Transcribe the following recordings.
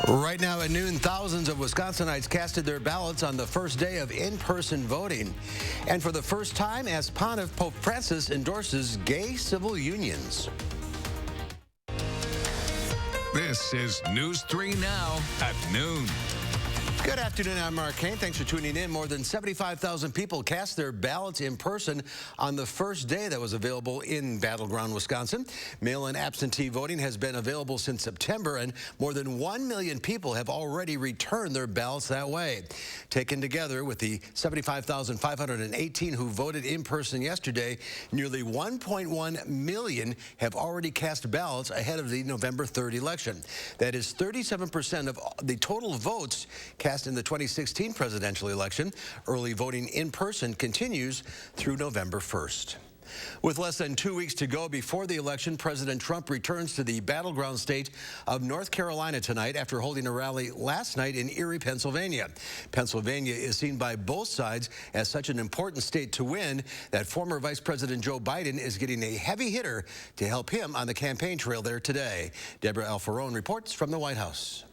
Right now at noon, thousands of Wisconsinites casted their ballots on the first day of in-person voting. And for the first time, as Pontiff, Pope Francis endorses gay civil unions. This is News 3 Now at noon. Good afternoon, I'm Mark Kane. Thanks for tuning in. More than 75,000 people cast their ballots in person on the first day that was available in Battleground, Wisconsin. Mail-in absentee voting has been available since September, and more than 1 million people have already returned their ballots that way. Taken together with the 75,518 who voted in person yesterday, nearly 1.1 million have already cast ballots ahead of the November 3rd election. That is 37% of the total votes cast in the 2016 presidential election. Early voting in person continues through November 1st. With less than 2 weeks to go before the election, President Trump returns to the battleground state of North Carolina tonight after holding a rally last night in Erie, Pennsylvania. Pennsylvania is seen by both sides as such an important state to win that former Vice President Joe Biden is getting a heavy hitter to help him on the campaign trail there today. Deborah Alfarone reports from the White House.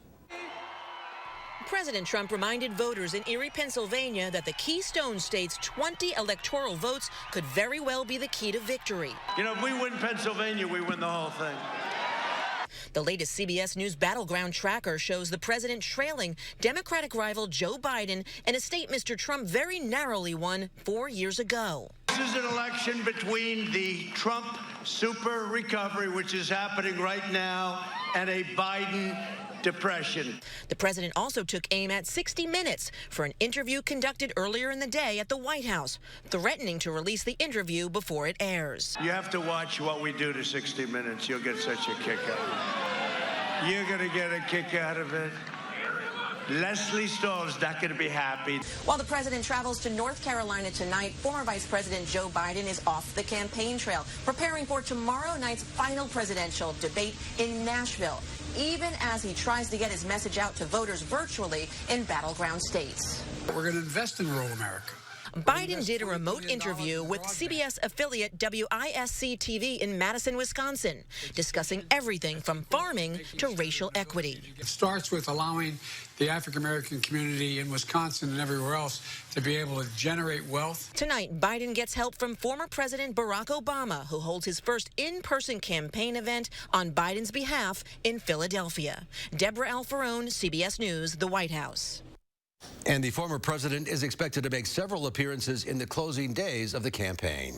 President Trump reminded voters in Erie, Pennsylvania that the Keystone State's 20 electoral votes could very well be the key to victory. You know, if we win Pennsylvania, we win the whole thing. The latest CBS News Battleground tracker shows the president trailing Democratic rival Joe Biden in a state Mr. Trump very narrowly won 4 years ago. This is an election between the Trump super recovery, which is happening right now, and a Biden depression. The president also took aim at 60 Minutes for an interview conducted earlier in the day at the White House, threatening to release the interview before it airs. You have to watch what we do to 60 Minutes. You'll get such a kick out of it. You're going to get a kick out of it. Leslie Stahl's not going to be happy. While the president travels to North Carolina tonight, former Vice President Joe Biden is off the campaign trail, preparing for tomorrow night's final presidential debate in Nashville, even as he tries to get his message out to voters virtually in battleground states. We're going to invest in rural America. Biden did a remote interview with CBS affiliate WISC-TV in Madison, Wisconsin, discussing everything from farming to racial equity. It starts with allowing the African-American community in Wisconsin and everywhere else to be able to generate wealth. Tonight, Biden gets help from former President Barack Obama, who holds his first in-person campaign event on Biden's behalf in Philadelphia. Deborah Alfarone, CBS News, the White House. And the former president is expected to make several appearances in the closing days of the campaign.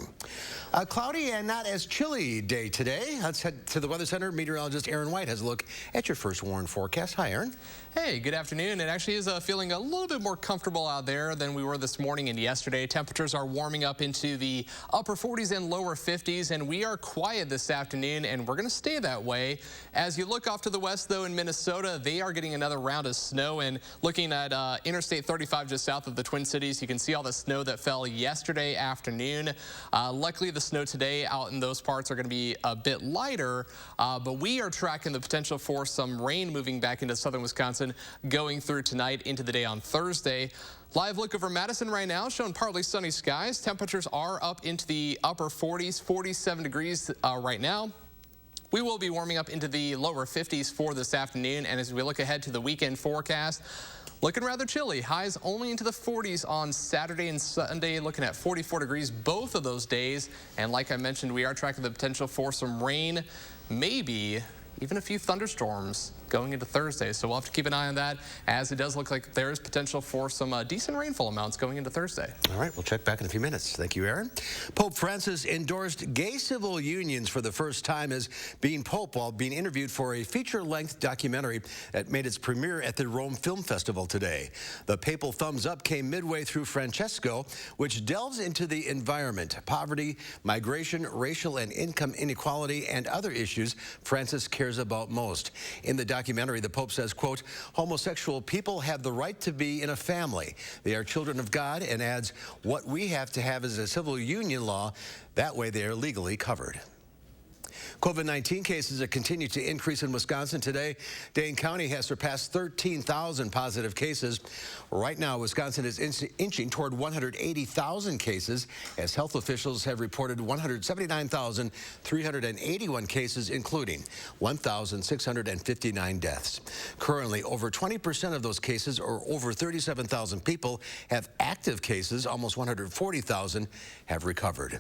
A cloudy and not as chilly day today. Let's head to the Weather Center. Meteorologist Aaron White has a look at your first warned forecast. Hi, Aaron. Hey, good afternoon. It actually is feeling a little bit more comfortable out there than we were this morning and yesterday. Temperatures are warming up into the upper 40s and lower 50s, and we are quiet this afternoon, and we're going to stay that way. As you look off to the west, though, in Minnesota, they are getting another round of snow, and looking at Interstate 35 just south of the Twin Cities, you can see all the snow that fell yesterday afternoon. Luckily, the snow today out in those parts are going to be a bit lighter, but we are tracking the potential for some rain moving back into southern Wisconsin going through tonight into the day on Thursday. Live look over Madison right now, showing partly sunny skies. Temperatures are up into the upper 40s, 47 degrees right now. We will be warming up into the lower 50s for this afternoon, and as we look ahead to the weekend forecast, looking rather chilly. Highs only into the 40s on Saturday and Sunday, looking at 44 degrees both of those days. And like I mentioned, we are tracking the potential for some rain, maybe even a few thunderstorms going into Thursday. So we'll have to keep an eye on that, as it does look like there is potential for some decent rainfall amounts going into Thursday. All right, we'll check back in a few minutes. Thank you, Aaron. Pope Francis endorsed gay civil unions for the first time as being Pope while being interviewed for a feature-length documentary that made its premiere at the Rome Film Festival today. The papal thumbs up came midway through Francesco, which delves into the environment, poverty, migration, racial and income inequality, and other issues Francis cares about most. In the documentary, the Pope says, quote, homosexual people have the right to be in a family. They are children of God, and adds, what we have to have is a civil union law. That way they are legally covered. COVID-19 cases have continued to increase in Wisconsin. Today, Dane County has surpassed 13,000 positive cases. Right now, Wisconsin is inching toward 180,000 cases as health officials have reported 179,381 cases, including 1,659 deaths. Currently, over 20% of those cases, or over 37,000 people, have active cases. Almost 140,000 have recovered.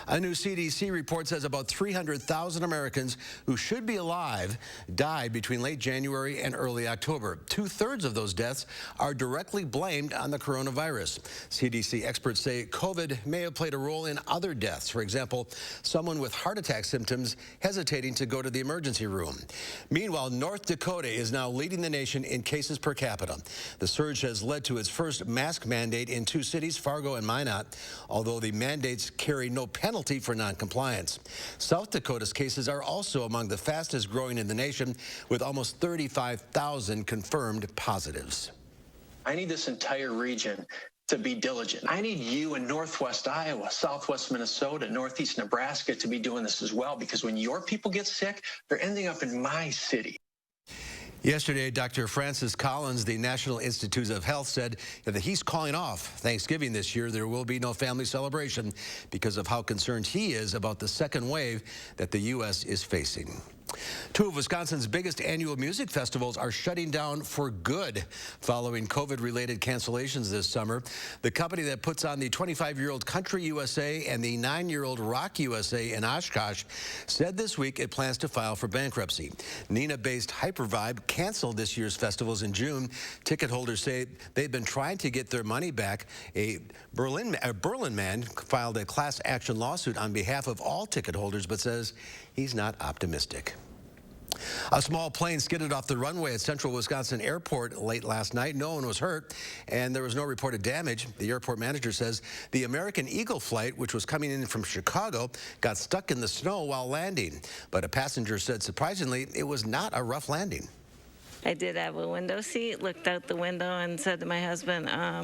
A new CDC report says about 300,000 Americans who should be alive died between late January and early October. 2/3 of those deaths are directly blamed on the coronavirus. CDC experts say COVID may have played a role in other deaths. For example, someone with heart attack symptoms hesitating to go to the emergency room. Meanwhile, North Dakota is now leading the nation in cases per capita. The surge has led to its first mask mandate in 2 cities, Fargo and Minot, although the mandates carry no penalty for noncompliance. South Dakota's cases are also among the fastest growing in the nation, with almost 35,000 confirmed positives. I need this entire region to be diligent. I need you in Northwest Iowa, Southwest Minnesota, Northeast Nebraska to be doing this as well, because when your people get sick, they're ending up in my city. Yesterday, Dr. Francis Collins, the National Institutes of Health, said that he's calling off Thanksgiving this year. There will be no family celebration because of how concerned he is about the second wave that the U.S. is facing. 2 of Wisconsin's biggest annual music festivals are shutting down for good following COVID-related cancellations this summer. The company that puts on the 25-year-old Country USA and the 9-year-old Rock USA in Oshkosh said this week it plans to file for bankruptcy. Neenah-based Hypervibe canceled this year's festivals in June. Ticket holders say they've been trying to get their money back. A Berlin man filed a class action lawsuit on behalf of all ticket holders, but says he's not optimistic. A small plane skidded off the runway at Central Wisconsin Airport late last night. No one was hurt, and there was no reported damage. The airport manager says the American Eagle flight, which was coming in from Chicago, got stuck in the snow while landing. But a passenger said, surprisingly, it was not a rough landing. I did have a window seat, looked out the window and said to my husband, I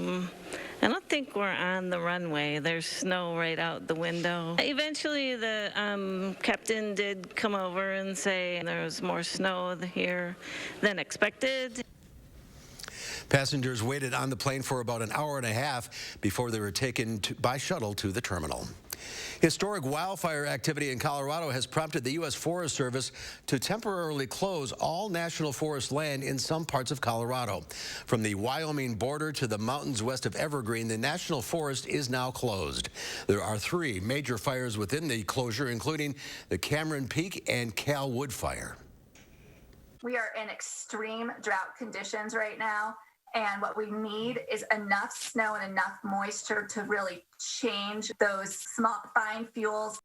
don't think we're on the runway. There's snow right out the window. Eventually, the captain did come over and say there was more snow here than expected. Passengers waited on the plane for about an hour and a half before they were taken by shuttle to the terminal. Historic wildfire activity in Colorado has prompted the U.S. Forest Service to temporarily close all national forest land in some parts of Colorado. From the Wyoming border to the mountains west of Evergreen, the national forest is now closed. There are 3 major fires within the closure, including the Cameron Peak and Cal Wood Fire. We are in extreme drought conditions right now. And what we need is enough snow and enough moisture to really change those small, fine fuels.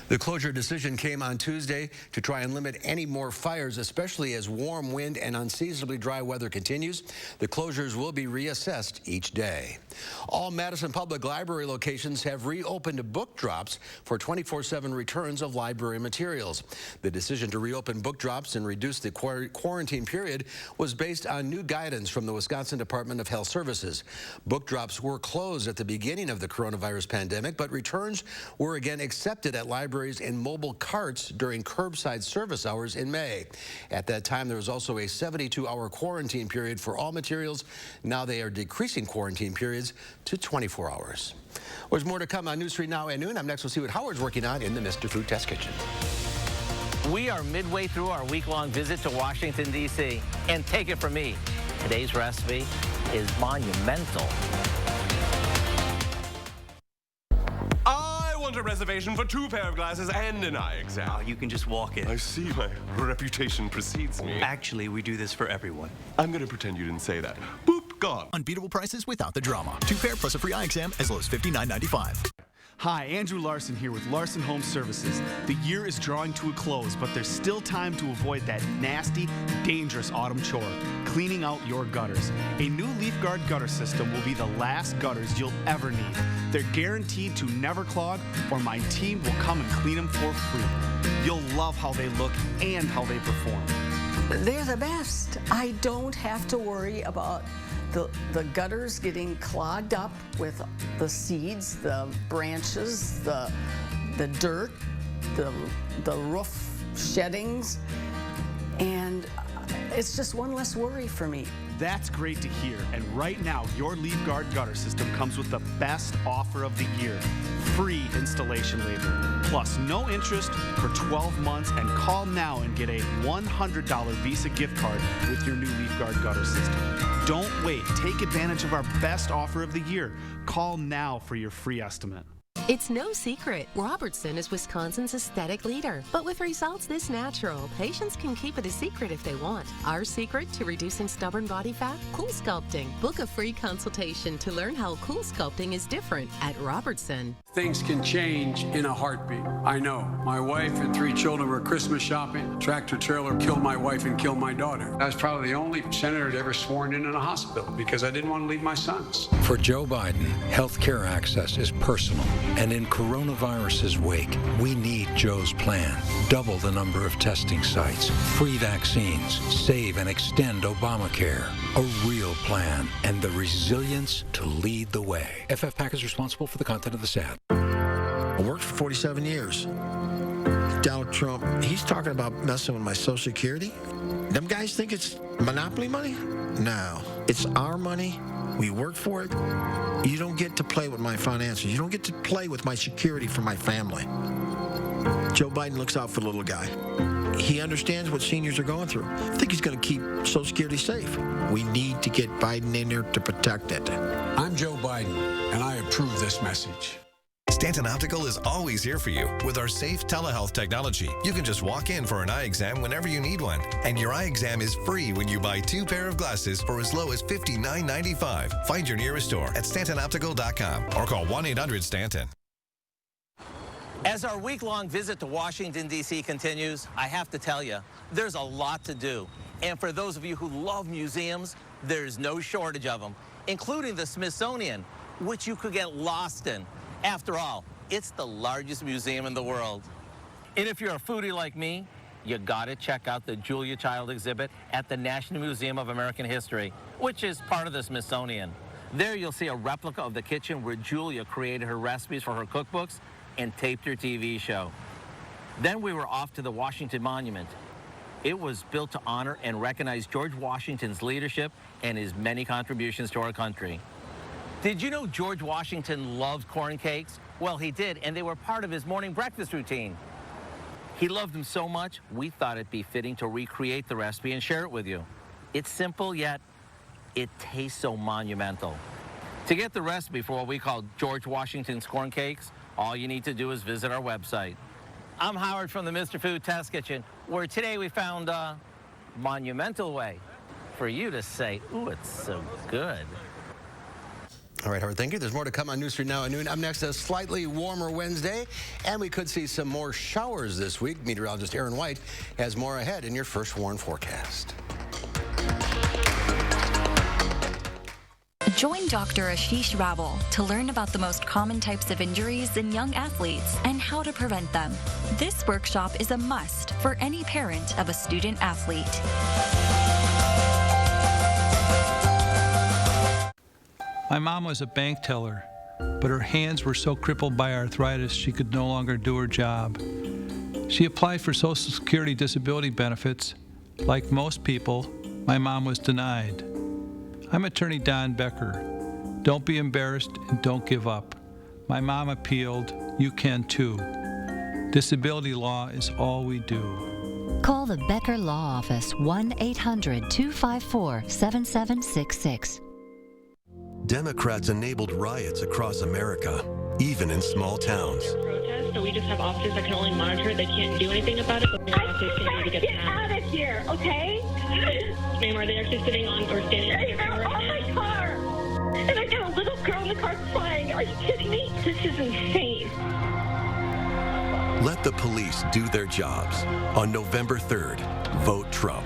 The closure decision came on Tuesday to try and limit any more fires, especially as warm wind and unseasonably dry weather continues. The closures will be reassessed each day. All Madison Public Library locations have reopened book drops for 24/7 returns of library materials. The decision to reopen book drops and reduce the quarantine period was based on new guidance from the Wisconsin Department of Health Services. Book drops were closed at the beginning of the coronavirus pandemic, but returns were again accepted at libraries in mobile carts during curbside service hours in May. At that time, there was also a 72-hour quarantine period for all materials. Now they are decreasing quarantine periods to 24 hours. There's more to come on News 3 Now at noon. I'm next. We'll see what Howard's working on in the Mr. Food Test Kitchen. We are midway through our week-long visit to Washington, D.C. And take it from me, today's recipe is monumental. A reservation for 2 pair of glasses and an eye exam. Oh, you can just walk in. I see, my reputation precedes me. Actually, we do this for everyone. I'm gonna pretend you didn't say that. Boop, gone. Unbeatable prices without the drama. 2 pair plus a free eye exam as low as $59.95. Hi, Andrew Larson here with Larson Home Services. The year is drawing to a close, but there's still time to avoid that nasty, dangerous autumn chore, cleaning out your gutters. A new Leaf Guard gutter system will be the last gutters you'll ever need. They're guaranteed to never clog, or my team will come and clean them for free. You'll love how they look and how they perform. They're the best. I don't have to worry about the gutters getting clogged up with the seeds, the branches, the dirt. the roof sheddings, and it's just one less worry for me. That's great to hear. And right now, your LeafGuard gutter system comes with the best offer of the year. Free installation labor, plus no interest for 12 months. And call now and get a $100 Visa gift card with your new LeafGuard gutter system. Don't wait. Take advantage of our best offer of the year. Call now for your free estimate. It's no secret, Robertson is Wisconsin's aesthetic leader. But with results this natural, patients can keep it a secret if they want. Our secret to reducing stubborn body fat? Cool Sculpting. Book a free consultation to learn how Cool Sculpting is different at Robertson. Things can change in a heartbeat. I know. My wife and 3 children were Christmas shopping. Tractor trailer killed my wife and killed my daughter. I was probably the only senator ever sworn in a hospital because I didn't want to leave my sons. For Joe Biden, health care access is personal. And in coronavirus's wake, we need Joe's plan. Double the number of testing sites, free vaccines, save and extend Obamacare. A real plan, and the resilience to lead the way. FFPAC is responsible for the content of this ad. I worked for 47 years. Donald Trump, he's talking about messing with my Social Security. Them guys think it's monopoly money? No, it's our money. We work for it. You don't get to play with my finances. You don't get to play with my security for my family. Joe Biden looks out for the little guy. He understands what seniors are going through. I think he's going to keep Social Security safe. We need to get Biden in there to protect it. I'm Joe Biden, and I approve this message. Stanton Optical is always here for you with our safe telehealth technology. You can just walk in for an eye exam whenever you need one, and your eye exam is free when you buy 2 pair of glasses for as low as $59.95. Find your nearest store at StantonOptical.com or call 1-800-STANTON. As our week-long visit to Washington, D.C. continues, I have to tell you, there's a lot to do. And for those of you who love museums, there's no shortage of them, including the Smithsonian, which you could get lost in. After all, it's the largest museum in the world. And if you're a foodie like me, you gotta check out the Julia Child exhibit at the National Museum of American History, which is part of the Smithsonian. There you'll see a replica of the kitchen where Julia created her recipes for her cookbooks and taped her TV show. Then we were off to the Washington Monument. It was built to honor and recognize George Washington's leadership and his many contributions to our country. Did you know George Washington loved corn cakes? Well, he did, and they were part of his morning breakfast routine. He loved them so much, we thought it'd be fitting to recreate the recipe and share it with you. It's simple, yet it tastes so monumental. To get the recipe for what we call George Washington's corn cakes, all you need to do is visit our website. I'm Howard from the Mr. Food Test Kitchen, where today we found a monumental way for you to say, ooh, it's so good. All right, Howard, thank you. There's more to come on News 3 Now at noon. Up next, a slightly warmer Wednesday, and we could see some more showers this week. Meteorologist Aaron White has more ahead in your First Warn forecast. Join Dr. Ashish Raval to learn about the most common types of injuries in young athletes and how to prevent them. This workshop is a must for any parent of a student athlete. My mom was a bank teller, but her hands were so crippled by arthritis she could no longer do her job. She applied for Social Security disability benefits. Like most people, my mom was denied. I'm attorney Don Becker. Don't be embarrassed and don't give up. My mom appealed. You can too. Disability law is all we do. Call the Becker Law Office, 1-800-254-7766. Democrats enabled riots across America, even in small towns. So we just have officers that can only monitor. They can't do anything about it, but we have to continue to get out of here, okay? Ma'am, are they actually sitting on or standing on your car right now? My car! And I got a little girl in the car crying. Are you kidding me? This is insane. Let the police do their jobs. On November 3rd, vote Trump.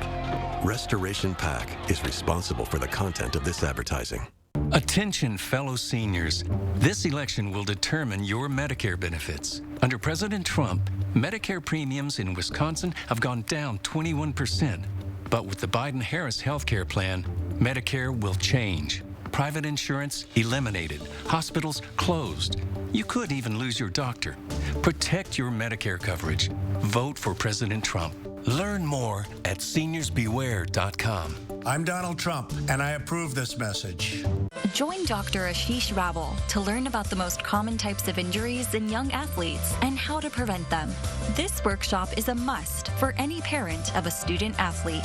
Restoration PAC is responsible for the content of this advertising. Attention, fellow seniors. This election will determine your Medicare benefits. Under President Trump, Medicare premiums in Wisconsin have gone down 21%. But with the Biden-Harris health care plan, Medicare will change. Private insurance eliminated. Hospitals closed. You could even lose your doctor. Protect your Medicare coverage. Vote for President Trump. Learn more at seniorsbeware.com. I'm Donald Trump, and I approve this message. Join Dr. Ashish Raval to learn about the most common types of injuries in young athletes and how to prevent them. This workshop is a must for any parent of a student athlete.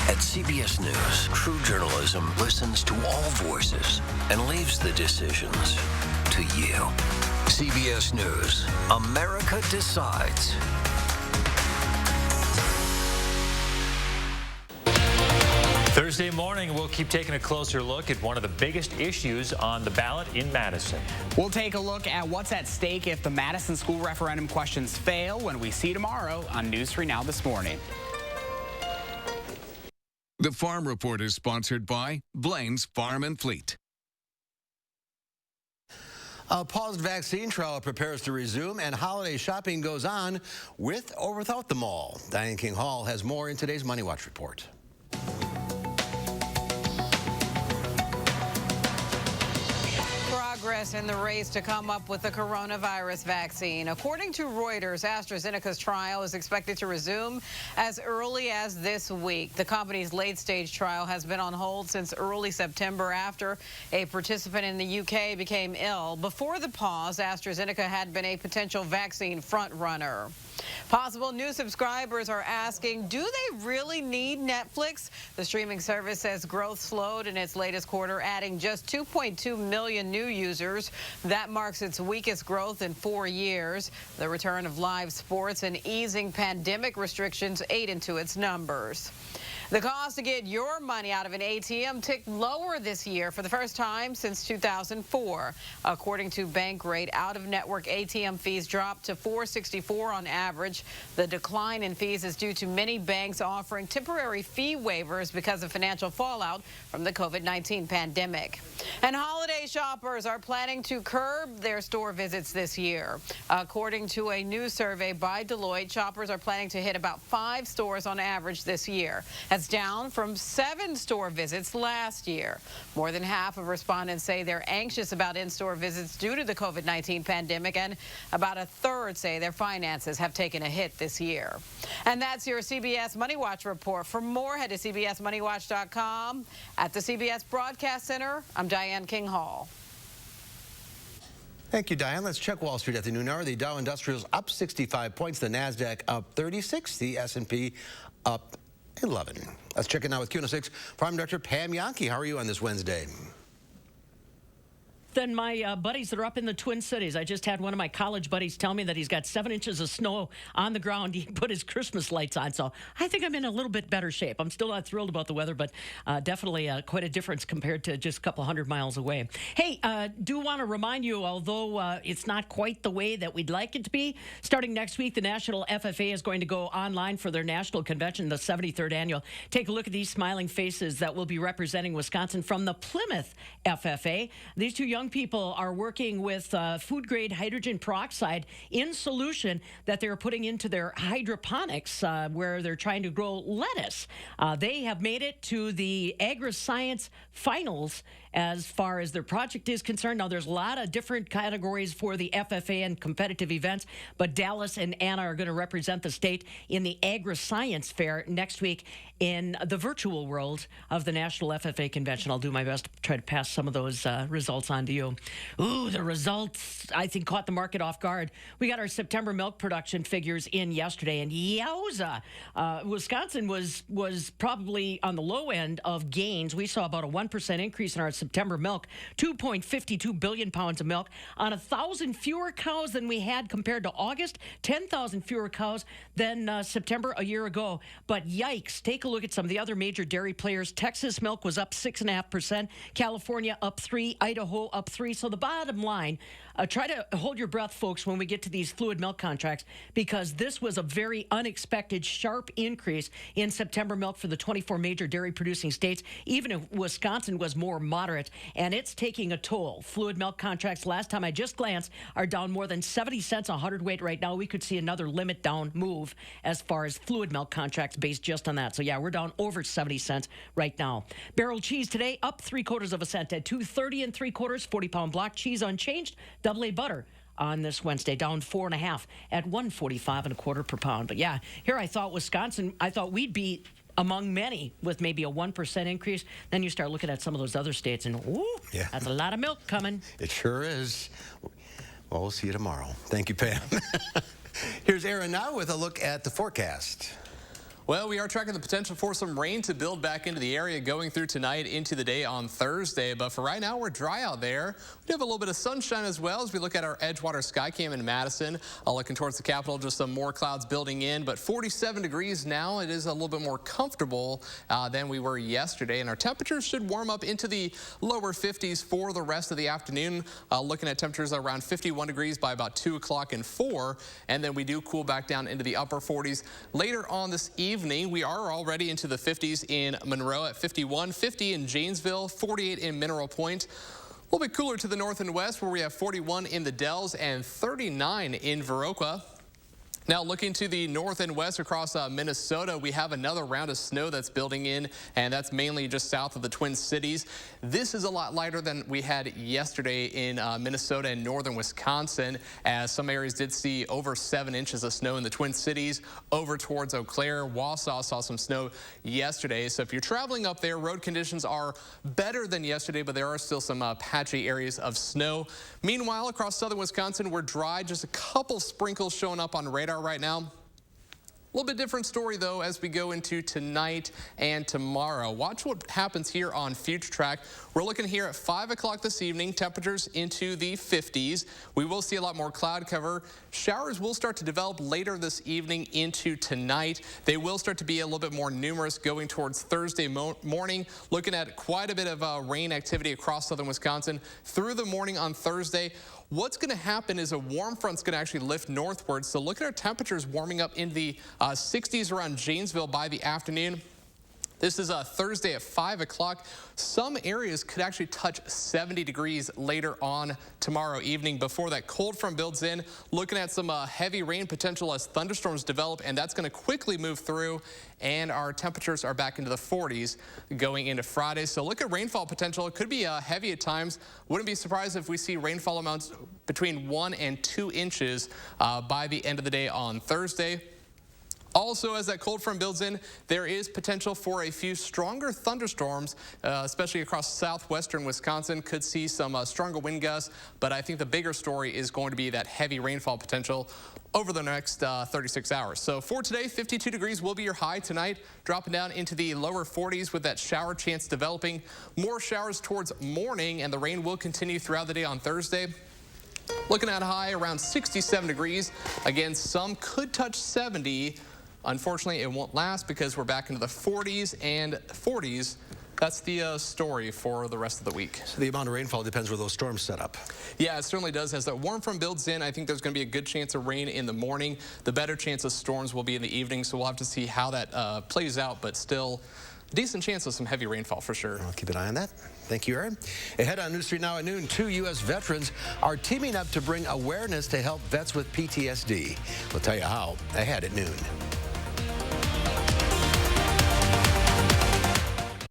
At CBS News, true journalism listens to all voices and leaves the decisions to you. CBS News, America decides. Thursday morning, we'll keep taking a closer look at one of the biggest issues on the ballot in Madison. We'll take a look at what's at stake if the Madison school referendum questions fail when we see tomorrow on News 3 Now This Morning. The Farm Report is sponsored by Blaine's Farm and Fleet. A paused vaccine trial prepares to resume, and holiday shopping goes on with or without the mall. Diane King Hall has more in today's Money Watch report. Progress in the race to come up with the coronavirus vaccine. According to Reuters, AstraZeneca's trial is expected to resume as early as this week. The company's late-stage trial has been on hold since early September after a participant in the UK became ill. Before the pause, AstraZeneca had been a potential vaccine front-runner. Possible new subscribers are asking, do they really need Netflix? The streaming service says growth slowed in its latest quarter, adding just 2.2 million new users. That marks its weakest growth in 4 years. The return of live sports and easing pandemic restrictions ate into its numbers. The cost to get your money out of an ATM ticked lower this year for the first time since 2004. According to Bankrate, out-of-network ATM fees dropped to $4.64 on average. The decline in fees is due to many banks offering temporary fee waivers because of financial fallout from the COVID-19 pandemic. And holiday shoppers are planning to curb their store visits this year. According to a new survey by Deloitte, shoppers are planning to hit about 5 stores on average this year. That's down from 7 store visits last year. More than half of respondents say they're anxious about in-store visits due to the COVID-19 pandemic, and about a third say their finances have taken a hit this year. And that's your CBS Money Watch report. For more, head to cbsmoneywatch.com. At the CBS Broadcast Center, I'm Diane King Hall. Thank you, Diane. Let's check Wall Street at the noon hour. The Dow Industrials up 65 points, the NASDAQ up 36, the S&P up 11. Let's check it now with Q6 Farm Director Pam Yankee. How are you on this Wednesday? Than my buddies that are up in the Twin Cities. I just had one of my college buddies tell me that he's got 7 inches of snow on the ground. He put his Christmas lights on, so I think I'm in a little bit better shape. I'm still not thrilled about the weather, but definitely quite a difference compared to just a couple hundred miles away. Hey, do want to remind you, although it's not quite the way that we'd like it to be, starting next week, the National FFA is going to go online for their national convention, the 73rd annual. Take a look at these smiling faces that will be representing Wisconsin from the Plymouth FFA. These two young people are working with food-grade hydrogen peroxide in solution that they're putting into their hydroponics where they're trying to grow lettuce. They have made it to the Agri-Science Finals as far as their project is concerned. Now, there's a lot of different categories for the FFA and competitive events, but Dallas and Anna are going to represent the state in the Agri-Science Fair next week in the virtual world of the National FFA Convention. I'll do my best to try to pass some of those results on to you. Ooh, the results, I think, caught the market off guard. We got our September milk production figures in yesterday, and yowza, Wisconsin was probably on the low end of gains. We saw about a 1% increase in our September milk, 2.52 billion pounds of milk on 1,000 fewer cows than we had compared to August, 10,000 fewer cows than September a year ago. But yikes, take a look at some of the other major dairy players. Texas milk was up 6.5%, California up 3%, Idaho up 3%. So the bottom line, try to hold your breath, folks, when we get to these fluid milk contracts, because this was a very unexpected, sharp increase in September milk for the 24 major dairy producing states. Even if Wisconsin was more moderate moderate, and it's taking a toll. Fluid milk contracts, last time I just glanced, are down more than 70 cents a hundredweight right now. We could see another limit down move as far as fluid milk contracts based just on that. So yeah, we're down over 70 cents right now. Barrel cheese today up 3/4 cents at $2.30 3/4. 40-pound block cheese unchanged. Double A butter on this Wednesday, down 4.5 at $1.45 1/4 per pound. But yeah, here I thought Wisconsin, I thought we'd be among many with maybe a 1% increase. Then you start looking at some of those other states and, ooh, yeah, that's a lot of milk coming. It sure is. Well, we'll see you tomorrow. Thank you, Pam. Here's Aaron now with a look at the forecast. Well, we are tracking the potential for some rain to build back into the area going through tonight into the day on Thursday. But for right now, we're dry out there. We do have a little bit of sunshine as well as we look at our Edgewater Skycam in Madison. Looking towards the capital, just some more clouds building in. But 47 degrees now. It is a little bit more comfortable than we were yesterday. And our temperatures should warm up into the lower 50s for the rest of the afternoon. Looking at temperatures around 51 degrees by about 2 o'clock and 4. And then we do cool back down into the upper 40s later on this evening. We are already into the 50s in Monroe at 51, 50 in Janesville, 48 in Mineral Point. A little bit cooler to the north and west where we have 41 in the Dells and 39 in Viroqua. Now looking to the north and west across Minnesota, we have another round of snow that's building in, and that's mainly just south of the Twin Cities. This is a lot lighter than we had yesterday in Minnesota and northern Wisconsin, as some areas did see over 7 inches of snow in the Twin Cities. Over towards Eau Claire, Wausau saw some snow yesterday. So if you're traveling up there, road conditions are better than yesterday, but there are still some patchy areas of snow. Meanwhile, across southern Wisconsin, we're dry. Just a couple sprinkles showing up on radar right now. A little bit different story, though, as we go into tonight and tomorrow. Watch what happens here on Future Track. We're looking here at 5 o'clock this evening, temperatures into the 50s. We will see a lot more cloud cover. Showers will start to develop later this evening into tonight. They will start to be a little bit more numerous going towards Thursday morning. Looking at quite a bit of rain activity across southern Wisconsin through the morning on Thursday. What's going to happen is a warm front's going to actually lift northward. So look at our temperatures warming up in the 60s around Janesville by the afternoon. This is Thursday at 5 o'clock. Some areas could actually touch 70 degrees later on tomorrow evening before that cold front builds in. Looking at some heavy rain potential as thunderstorms develop, and that's going to quickly move through. And our temperatures are back into the 40s going into Friday. So look at rainfall potential. It could be heavy at times. Wouldn't be surprised if we see rainfall amounts between 1 and 2 inches by the end of the day on Thursday. Also, as that cold front builds in, there is potential for a few stronger thunderstorms, especially across southwestern Wisconsin. Could see some stronger wind gusts, but I think the bigger story is going to be that heavy rainfall potential over the next 36 hours. So for today, 52 degrees will be your high tonight, dropping down into the lower 40s with that shower chance developing. More showers towards morning, and the rain will continue throughout the day on Thursday. Looking at a high around 67 degrees. Again, some could touch 70. Unfortunately, it won't last because we're back into the 40s and 40s. That's the story for the rest of the week. So the amount of rainfall depends where those storms set up. Yeah, it certainly does. As that warm front builds in, I think there's going to be a good chance of rain in the morning. The better chance of storms will be in the evening, so we'll have to see how that plays out, but still decent chance of some heavy rainfall for sure. I'll keep an eye on that. Thank you, Aaron. Ahead on News 3 Now at noon, 2 U.S. veterans are teaming up to bring awareness to help vets with PTSD. We'll tell you how ahead at noon.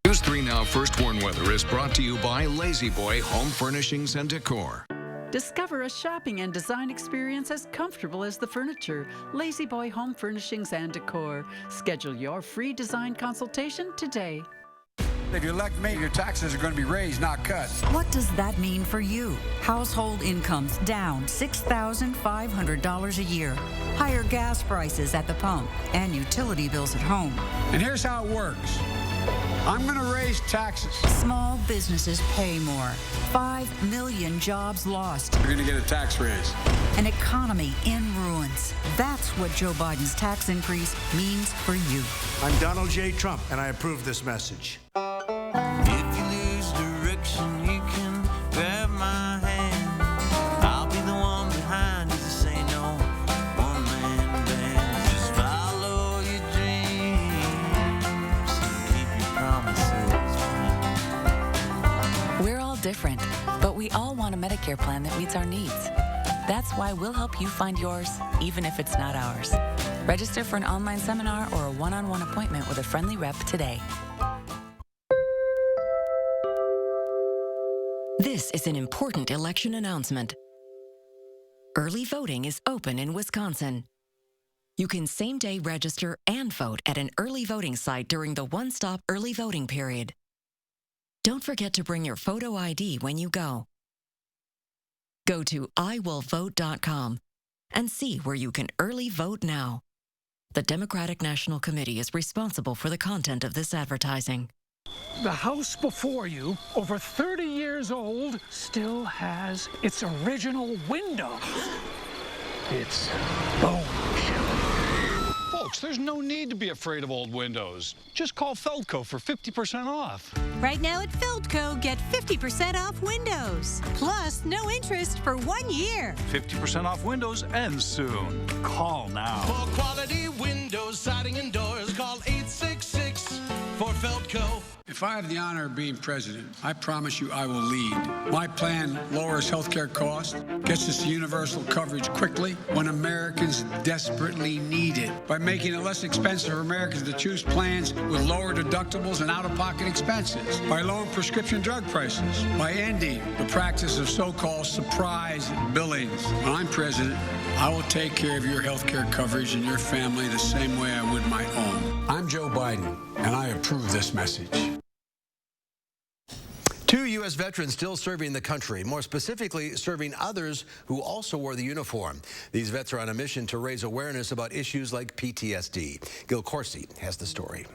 News 3 Now First Warn Weather is brought to you by Lazy Boy Home Furnishings and Decor. Discover a shopping and design experience as comfortable as the furniture. Lazy Boy Home Furnishings and Decor. Schedule your free design consultation today. If you elect me, your taxes are going to be raised, not cut. What does that mean for you? Household incomes down $6,500 a year. Higher gas prices at the pump and utility bills at home. And here's how it works. I'm going to raise taxes. Small businesses pay more. 5 million jobs lost. You're going to get a tax raise. An economy in ruins. That's what Joe Biden's tax increase means for you. I'm Donald J. Trump, and I approve this message. If you lose direction, you can grab my hand. I'll be the one behind you to say no. One man band. Just follow your dreams and keep your promises. We're different, but we all want a Medicare plan that meets our needs. That's why we'll help you find yours, even if it's not ours. Register for an online seminar or a one-on-one appointment with a friendly rep today. This is an important election announcement. Early voting is open in Wisconsin. You can same-day register and vote at an early voting site during the one-stop early voting period. Don't forget to bring your photo ID when you go. Go to iwillvote.com and see where you can early vote now. The Democratic National Committee is responsible for the content of this advertising. The house before you, over 30 years old, still has its original window. It's bone chilling. Folks, there's no need to be afraid of old windows. Just call Feldco for 50% off. Right now at Feldco, get 50% off windows. Plus, no interest for 1 year. 50% off windows ends soon. Call now. For quality windows, siding, and doors, call 866 for Feldco. If I have the honor of being president, I promise you I will lead. My plan lowers healthcare costs, gets us to universal coverage quickly when Americans desperately need it, by making it less expensive for Americans to choose plans with lower deductibles and out-of-pocket expenses, by lowering prescription drug prices, by ending the practice of so-called surprise billings. When I'm president, I will take care of your healthcare coverage and your family the same way I would my own. I'm Joe Biden, and I approve this message. 2 U.S. veterans still serving the country, more specifically serving others who also wore the uniform. These vets are on a mission to raise awareness about issues like PTSD. Gil Corsi has the story.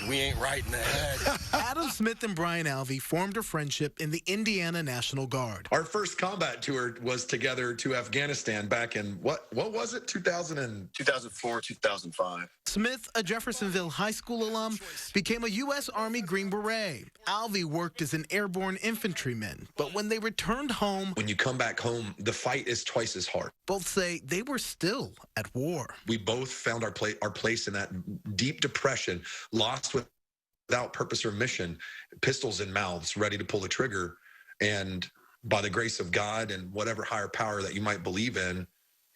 We ain't right in the head. Adam Smith and Brian Alvey formed a friendship in the Indiana National Guard. Our first combat tour was together to Afghanistan back in, what was it, 2004, 2005. Smith, a Jeffersonville High School alum, became a U.S. Army Green Beret. Alvey worked as an airborne infantryman, but when they returned home... When you come back home, the fight is twice as hard. Both say they were still at war. We both found our place in that deep depression, lost without purpose or mission, pistols in mouths, ready to pull the trigger. And by the grace of God and whatever higher power that you might believe in,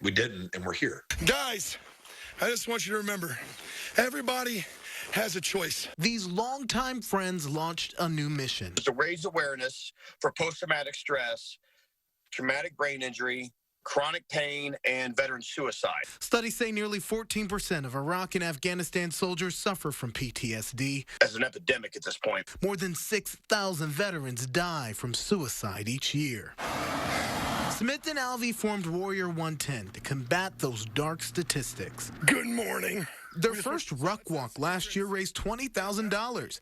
we didn't, and we're here. Guys, I just want you to remember, everybody has a choice. These longtime friends launched a new mission. To raise awareness for post-traumatic stress, traumatic brain injury, chronic pain, and veteran suicide. Studies say nearly 14% of Iraq and Afghanistan soldiers suffer from PTSD. As an epidemic at this point. More than 6,000 veterans die from suicide each year. Smith and Alvey formed Warrior 110 to combat those dark statistics. Good morning. Their first ruck walk last year raised $20,000.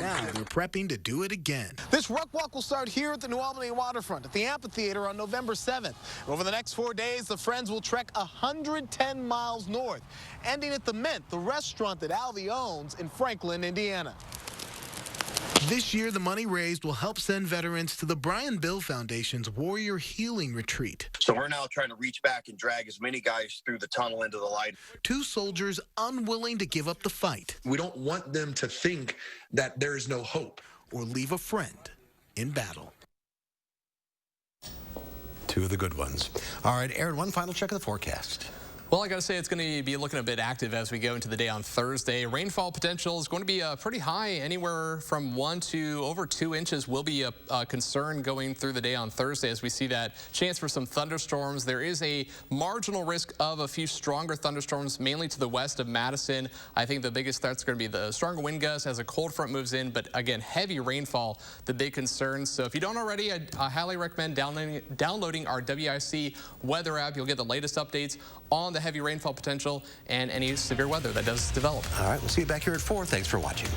Now they're prepping to do it again. This ruck walk will start here at the New Albany waterfront at the amphitheater on November 7th. Over the next 4 days, the friends will trek 110 miles north, ending at the Mint, the restaurant that Alvey owns in Franklin, Indiana. This year, the money raised will help send veterans to the Brian Bill Foundation's Warrior Healing Retreat. So we're now trying to reach back and drag as many guys through the tunnel into the light. 2 soldiers unwilling to give up the fight. We don't want them to think that there is no hope. Or leave a friend in battle. 2 of the good ones. All right, Aaron, one final check of the forecast. Well, I got to say it's going to be looking a bit active as we go into the day on Thursday. Rainfall potential is going to be pretty high. Anywhere from 1 to over 2 inches will be a concern going through the day on Thursday as we see that chance for some thunderstorms. There is a marginal risk of a few stronger thunderstorms, mainly to the west of Madison. I think the biggest threat's going to be the stronger wind gusts as a cold front moves in. But again, heavy rainfall, the big concern. So if you don't already, I highly recommend downloading our WIC weather app. You'll get the latest updates on the heavy rainfall potential and any severe weather that does develop. All right, we'll see you back here at 4. Thanks for watching.